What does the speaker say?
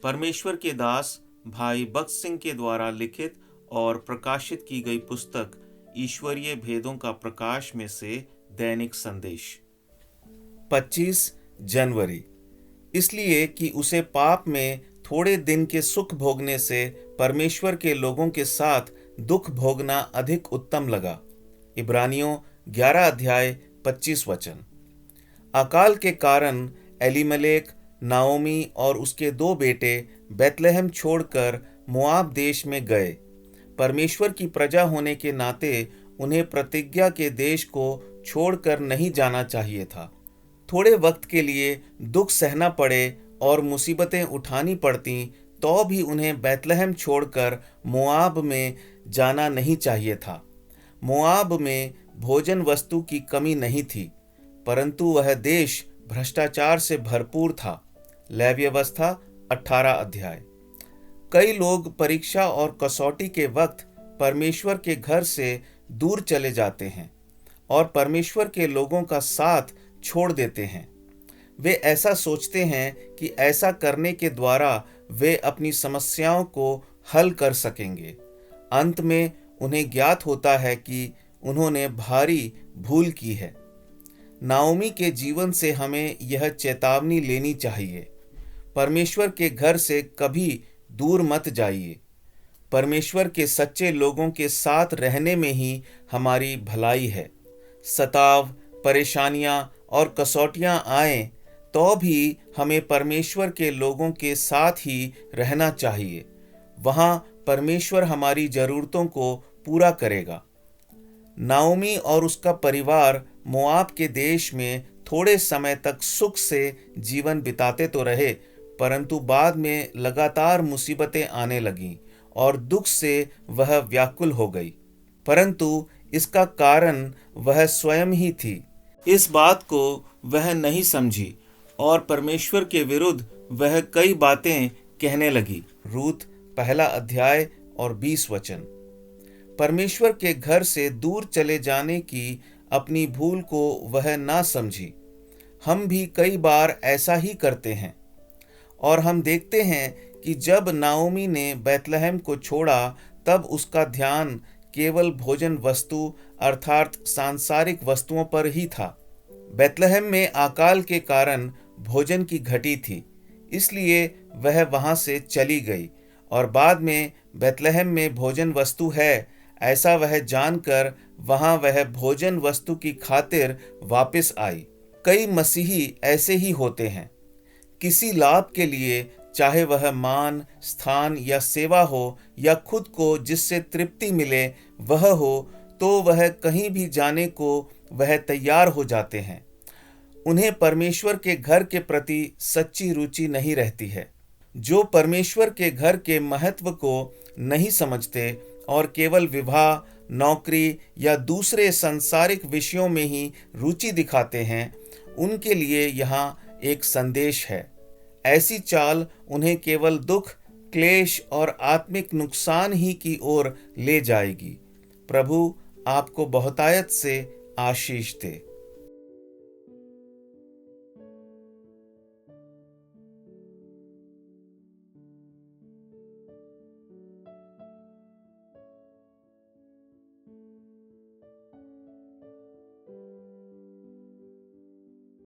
परमेश्वर के दास भाई बख्श सिंह के द्वारा लिखित और प्रकाशित की गई पुस्तक ईश्वरीय भेदों का प्रकाश में से दैनिक संदेश। 25 जनवरी। इसलिए कि उसे पाप में थोड़े दिन के सुख भोगने से परमेश्वर के लोगों के साथ दुख भोगना अधिक उत्तम लगा। इब्रानियों 11 अध्याय 25 वचन। अकाल के कारण एलीमलेक, नाओमी और उसके 2 बेटे बैतलहम छोड़कर मोआब देश में गए। परमेश्वर की प्रजा होने के नाते उन्हें प्रतिज्ञा के देश को छोड़कर नहीं जाना चाहिए था। थोड़े वक्त के लिए दुख सहना पड़े और मुसीबतें उठानी पड़ती तो भी उन्हें बैतलहम छोड़कर मोआब में जाना नहीं चाहिए था। मोआब में भोजन वस्तु की कमी नहीं थी, परंतु वह देश भ्रष्टाचार से भरपूर था। लेव्यवस्था 18 अध्याय। कई लोग परीक्षा और कसौटी के वक्त परमेश्वर के घर से दूर चले जाते हैं और परमेश्वर के लोगों का साथ छोड़ देते हैं। वे ऐसा सोचते हैं कि ऐसा करने के द्वारा वे अपनी समस्याओं को हल कर सकेंगे। अंत में उन्हें ज्ञात होता है कि उन्होंने भारी भूल की है। नाओमी के जीवन से हमें यह चेतावनी लेनी चाहिए। परमेश्वर के घर से कभी दूर मत जाइए। परमेश्वर के सच्चे लोगों के साथ रहने में ही हमारी भलाई है। सताव, परेशानियां और कसौटियां आए तो भी हमें परमेश्वर के लोगों के साथ ही रहना चाहिए। वहां परमेश्वर हमारी जरूरतों को पूरा करेगा। नाओमी और उसका परिवार मोआब के देश में थोड़े समय तक सुख से जीवन बिताते तो रहे, परंतु बाद में लगातार मुसीबतें आने लगीं और दुख से वह व्याकुल हो गई। परंतु इसका कारण वह स्वयं ही थी। इस बात को वह नहीं समझी और परमेश्वर के विरुद्ध वह कई बातें कहने लगी। रूत 1 अध्याय और 20 वचन। परमेश्वर के घर से दूर चले जाने की अपनी भूल को वह ना समझी। हम भी कई बार ऐसा ही करते हैं और हम देखते हैं कि जब नाओमी ने बैतलहम को छोड़ा तब उसका ध्यान केवल भोजन वस्तु अर्थात सांसारिक वस्तुओं पर ही था। बैतलहम में अकाल के कारण भोजन की घटी थी, इसलिए वह वहां से चली गई और बाद में बैतलहम में भोजन वस्तु है ऐसा वह जानकर वहां वह भोजन वस्तु की खातिर वापस आई। कई मसीही ऐसे ही होते हैं। किसी लाभ के लिए, चाहे वह मान, स्थान या सेवा हो या खुद को जिससे तृप्ति मिले वह हो, तो वह कहीं भी जाने को वह तैयार हो जाते हैं। उन्हें परमेश्वर के घर के प्रति सच्ची रुचि नहीं रहती है। जो परमेश्वर के घर के महत्व को नहीं समझते और केवल विवाह, नौकरी या दूसरे सांसारिक विषयों में ही रुचि दिखाते हैं, उनके लिए यहाँ एक संदेश है। ऐसी चाल उन्हें केवल दुख, क्लेश और आत्मिक नुकसान ही की ओर ले जाएगी। प्रभु आपको बहुतायत से आशीष दे।